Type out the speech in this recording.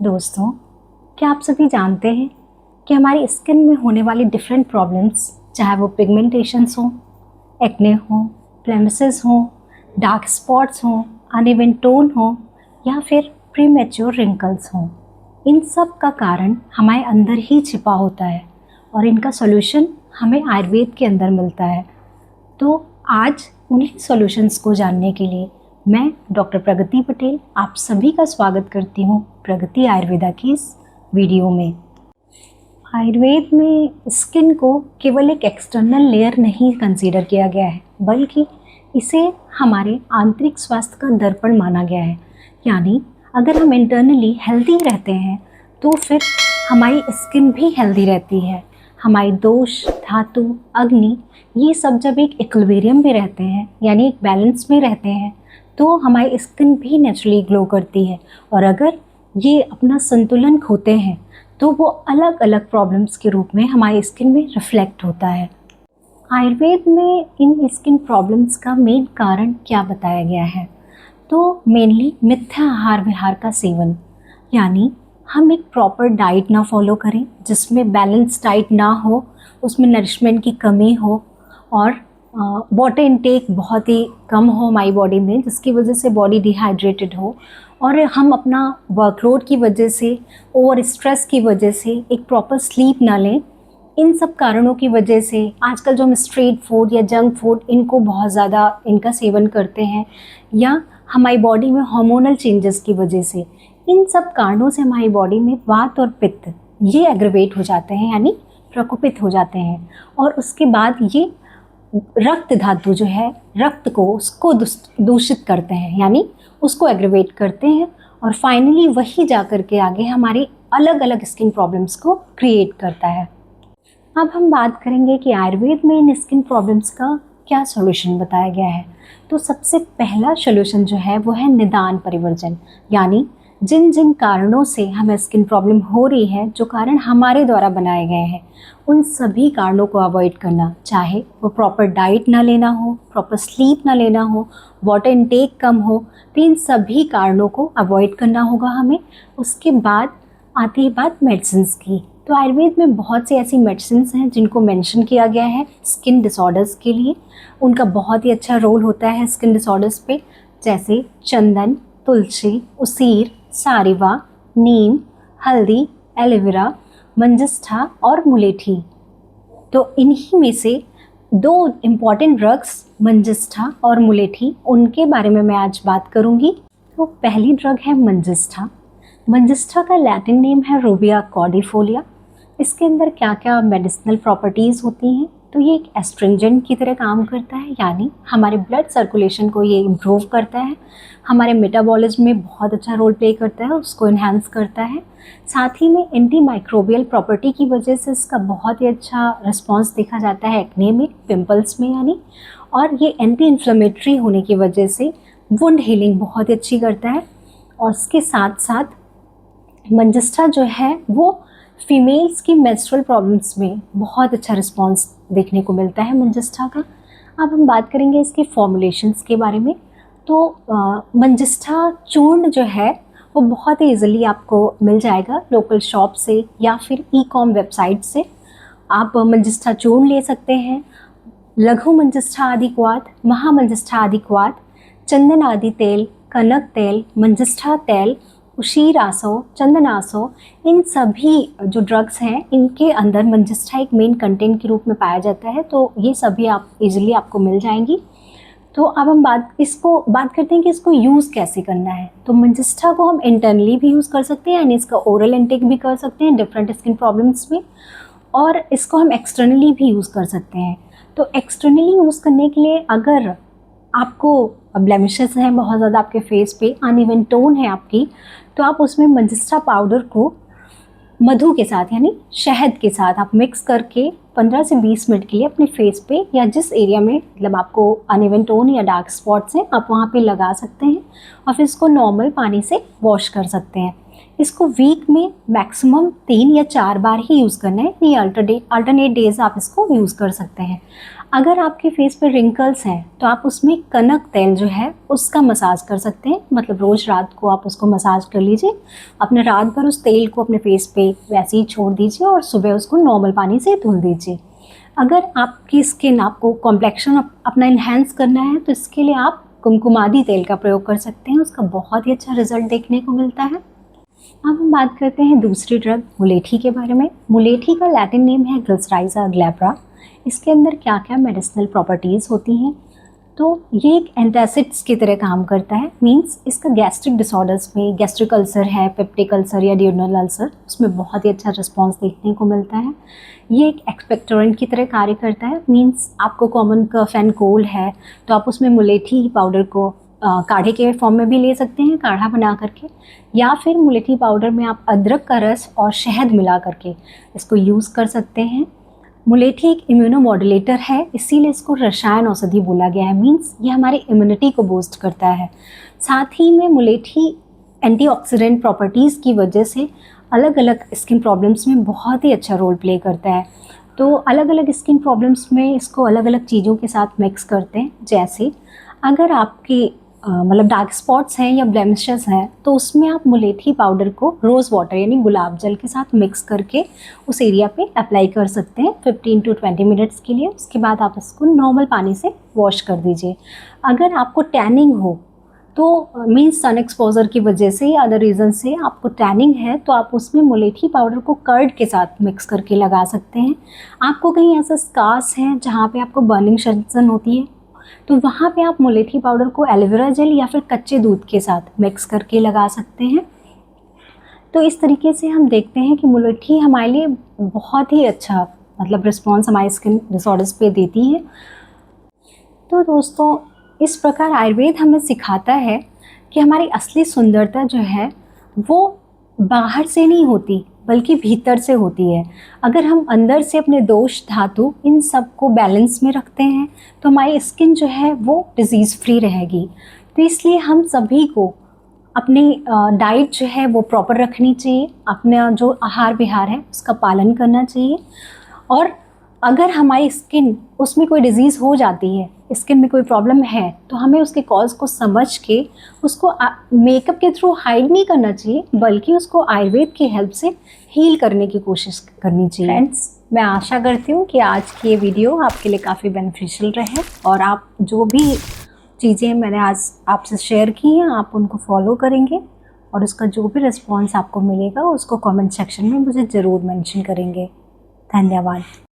दोस्तों, क्या आप सभी जानते हैं कि हमारी स्किन में होने वाली डिफरेंट प्रॉब्लम्स, चाहे वो पिगमेंटेशंस हो, एक्ने हो, ब्लेमिशेस हो, डार्क स्पॉट्स हो, अनइवन टोन हो या फिर प्रीमेच्योर रिंकल्स हो, इन सब का कारण हमारे अंदर ही छिपा होता है और इनका सॉल्यूशन हमें आयुर्वेद के अंदर मिलता है। तो आज उन्हीं सॉल्यूशंस को जानने के लिए मैं डॉक्टर प्रगति पटेल आप सभी का स्वागत करती हूँ प्रगति आयुर्वेदा की इस वीडियो में। आयुर्वेद में स्किन को केवल एक एक्सटर्नल लेयर नहीं कंसीडर किया गया है, बल्कि इसे हमारे आंतरिक स्वास्थ्य का दर्पण माना गया है। यानी अगर हम इंटरनली हेल्दी रहते हैं तो फिर हमारी स्किन भी हेल्दी रहती है। हमारी दोष, धातु, अग्नि ये सब जब एक इक्विलिब्रियम में रहते हैं, यानी एक बैलेंस में रहते हैं, तो हमारी स्किन भी नेचुरली ग्लो करती है। और अगर ये अपना संतुलन खोते हैं तो वो अलग अलग प्रॉब्लम्स के रूप में हमारी स्किन में रिफ्लेक्ट होता है। आयुर्वेद में इन स्किन प्रॉब्लम्स का मेन कारण क्या बताया गया है? तो मेनली मिथ्या आहार विहार का सेवन, यानी हम एक प्रॉपर डाइट ना फॉलो करें जिसमें बैलेंस डाइट ना हो, उसमें नरिशमेंट की कमी हो और वाटर इनटेक बहुत ही कम हो हमारी बॉडी में, जिसकी वजह से बॉडी डिहाइड्रेटेड हो और हम अपना वर्कलोड की वजह से, ओवर स्ट्रेस की वजह से एक प्रॉपर स्लीप ना लें। इन सब कारणों की वजह से आजकल जो हम स्ट्रीट फूड या जंक फूड इनको बहुत ज़्यादा इनका सेवन करते हैं, या हमारी बॉडी में हार्मोनल चेंजेस की वजह से, इन सब कारणों से हमारी बॉडी में वात और पित्त ये एग्रवेट हो जाते हैं, यानी प्रकोपित हो जाते हैं। और उसके बाद ये रक्त धातु जो है, रक्त को उसको दूषित करते हैं, यानी उसको एग्रवेट करते हैं और फाइनली वही जा कर के आगे हमारी अलग अलग स्किन प्रॉब्लम्स को क्रिएट करता है। अब हम बात करेंगे कि आयुर्वेद में इन स्किन प्रॉब्लम्स का क्या सॉल्यूशन बताया गया है। तो सबसे पहला सॉल्यूशन जो है वो है निदान परिवर्जन, यानी जिन जिन कारणों से हमें स्किन प्रॉब्लम हो रही है, जो कारण हमारे द्वारा बनाए गए हैं, उन सभी कारणों को अवॉइड करना। चाहे वो प्रॉपर डाइट ना लेना हो, प्रॉपर स्लीप ना लेना हो, वाटर इनटेक कम हो, तो इन सभी कारणों को अवॉइड करना होगा हमें। उसके बाद आती है बात मेडिसिन्स की। तो आयुर्वेद में बहुत सी ऐसी मेडिसिन्स हैं जिनको मेंशन किया गया है स्किन डिसऑर्डर्स के लिए। उनका बहुत ही अच्छा रोल होता है स्किन डिसऑर्डर्स पे, जैसे चंदन, तुलसी, उसीर, सारिवा, नीम, हल्दी, एलोवेरा, मंजिष्ठा और मुलेठी। तो इन्हीं में से दो इम्पॉर्टेंट ड्रग्स मंजिष्ठा और मुलेठी, उनके बारे में मैं आज बात करूंगी। तो पहली ड्रग है मंजिष्ठा। मंजिष्ठा का लैटिन नेम है रूबिया कॉर्डिफोलिया। इसके अंदर क्या क्या मेडिसिनल प्रॉपर्टीज़ होती हैं? तो ये एक एस्ट्रिंजेंट की तरह काम करता है, यानी हमारे ब्लड सर्कुलेशन को ये इम्प्रूव करता है, हमारे मेटाबॉलिज्म में बहुत अच्छा रोल प्ले करता है, उसको इन्हांस करता है। साथ ही में एंटी माइक्रोबियल प्रॉपर्टी की वजह से इसका बहुत ही अच्छा रिस्पॉन्स देखा जाता है एक्ने में, पिंपल्स में यानी। और ये एंटी इन्फ्लेमेटरी होने की वजह से वुंड हीलिंग बहुत ही अच्छी करता है। और इसके साथ साथ मंजिष्ठा जो है वो फीमेल्स की मेंस्ट्रुअल प्रॉब्लम्स में बहुत अच्छा रिस्पॉन्स देखने को मिलता है मंजिष्ठा का। अब हम बात करेंगे इसके फॉर्मुलेशंस के बारे में। तो मंजिष्ठा चूर्ण जो है वो बहुत ही ईजिली आपको मिल जाएगा लोकल शॉप से या फिर ई-कॉम वेबसाइट से। आप मंजिष्ठा चूर्ण ले सकते हैं। लघु मंजिष्ठा आदिक्वाथ, महामंजिष्ठा आदिक्वाथ, चंदन आदि तेल, कनक तेल, मंजिष्ठा तेल, उशीर आसो, चंदन आसो, इन सभी जो ड्रग्स हैं इनके अंदर मंजिष्ठा एक मेन कंटेंट के रूप में पाया जाता है। तो ये सभी आप इजीली आपको मिल जाएंगी। तो अब हम बात करते हैं कि इसको यूज़ कैसे करना है। तो मंजिष्ठा को हम इंटरनली भी यूज़ कर सकते हैं, यानी इसका ओरल इंटेक भी कर सकते हैं डिफरेंट स्किन प्रॉब्लम्स में, और इसको हम एक्सटर्नली भी यूज़ कर सकते हैं। तो एक्सटर्नली यूज़ करने के लिए अगर आपको ब्लेमिशेस हैं बहुत ज़्यादा आपके फेस पे, अनइवन टोन है आपकी, तो आप उसमें मंजिष्ठा पाउडर को मधु के साथ यानी शहद के साथ आप मिक्स करके 15 से 20 मिनट के लिए अपने फेस पे या जिस एरिया में मतलब आपको अनइवन टोन या डार्क स्पॉट्स हैं आप वहाँ पे लगा सकते हैं। और फिर इसको नॉर्मल पानी से वॉश कर सकते हैं। इसको वीक में मैक्सिमम 3 या 4 बार ही यूज़ करना है, ये अल्टरनेट डेज आप इसको यूज़ कर सकते हैं। अगर आपके फेस पे रिंकल्स हैं तो आप उसमें कनक तेल जो है उसका मसाज कर सकते हैं, मतलब रोज़ रात को आप उसको मसाज कर लीजिए, अपने रात भर उस तेल को अपने फेस पे वैसे ही छोड़ दीजिए और सुबह उसको नॉर्मल पानी से धुल दीजिए। अगर आपकी स्किन, आपको कॉम्प्लेक्शन अपना इन्हेंस करना है तो इसके लिए आप कुमकुमादी तेल का प्रयोग कर सकते हैं, उसका बहुत ही अच्छा रिजल्ट देखने को मिलता है। अब हम बात करते हैं दूसरी ड्रग मुलेठी के बारे में। मुलेठी का लैटिन नेम है ग्लिसराइजा ग्लैब्रा। इसके अंदर क्या क्या मेडिसिनल प्रॉपर्टीज़ होती हैं, तो ये एक एंटासिड्स की तरह काम करता है। मींस इसका गैस्ट्रिक डिसऑर्डर्स में, गैस्ट्रिक अल्सर है, पेप्टिक अल्सर या ड्यूरनल अल्सर, उसमें बहुत ही अच्छा रिस्पॉन्स देखने को मिलता है। ये एक एक्सपेक्टोरेंट की तरह कार्य करता है। मींस आपको कॉमन कफ एंड कोल्ड है तो आप उसमें मुलेठी पाउडर को काढ़े के फॉर्म में भी ले सकते हैं, काढ़ा बना करके, या फिर मुलेठी पाउडर में आप अदरक का रस और शहद मिला करके इसको यूज़ कर सकते हैं। मुलेठी एक इम्यूनोमॉड्यूलेटर है, इसीलिए इसको रसायन औषधि बोला गया है। मींस ये हमारी इम्यूनिटी को बूस्ट करता है। साथ ही में मुलेठी एंटीऑक्सीडेंट प्रॉपर्टीज़ की वजह से अलग अलग स्किन प्रॉब्लम्स में बहुत ही अच्छा रोल प्ले करता है। तो अलग अलग स्किन प्रॉब्लम्स में इसको अलग अलग चीज़ों के साथ मिक्स करते हैं। जैसे अगर आपकी मतलब डार्क स्पॉट्स हैं या ब्लेमिशेस हैं तो उसमें आप मुलेठी पाउडर को रोज़ वाटर यानी गुलाब जल के साथ मिक्स करके उस एरिया पे अप्लाई कर सकते हैं 15 to 20 मिनट्स के लिए। उसके बाद आप इसको नॉर्मल पानी से वॉश कर दीजिए। अगर आपको टैनिंग हो तो मीन्स सन एक्सपोजर की वजह से या अदर रीज़न से आपको टैनिंग है तो आप उसमें मुलेठी पाउडर को कर्ड के साथ मिक्स करके लगा सकते हैं। आपको कहीं ऐसा स्कार्स हैं जहाँ पे आपको बर्निंग सेंसेशन होती है तो वहाँ पे आप मुलेठी पाउडर को एलोवेरा जेल या फिर कच्चे दूध के साथ मिक्स करके लगा सकते हैं। तो इस तरीके से हम देखते हैं कि मुलेठी हमारे लिए बहुत ही अच्छा मतलब रिस्पॉन्स हमारे स्किन डिसऑर्डर्स पे देती है। तो दोस्तों, इस प्रकार आयुर्वेद हमें सिखाता है कि हमारी असली सुंदरता जो है वो बाहर से नहीं होती बल्कि भीतर से होती है। अगर हम अंदर से अपने दोष, धातु, इन सब को बैलेंस में रखते हैं तो हमारी स्किन जो है वो डिज़ीज़ फ्री रहेगी। तो इसलिए हम सभी को अपनी डाइट जो है वो प्रॉपर रखनी चाहिए, अपना जो आहार विहार है उसका पालन करना चाहिए। और अगर हमारी स्किन उसमें कोई डिज़ीज़ हो जाती है, स्किन में कोई प्रॉब्लम है, तो हमें उसके कॉज को समझ के उसको मेकअप के थ्रू हाइड नहीं करना चाहिए बल्कि उसको आयुर्वेद की हेल्प से हील करने की कोशिश करनी चाहिए। फ्रेंड्स, मैं आशा करती हूँ कि आज की ये वीडियो आपके लिए काफ़ी बेनिफिशियल रहे और आप जो भी चीज़ें मैंने आज आपसे शेयर की हैं आप उनको फॉलो करेंगे और उसका जो भी रिस्पॉन्स आपको मिलेगा उसको कमेंट सेक्शन में मुझे ज़रूर मेंशन करेंगे। धन्यवाद।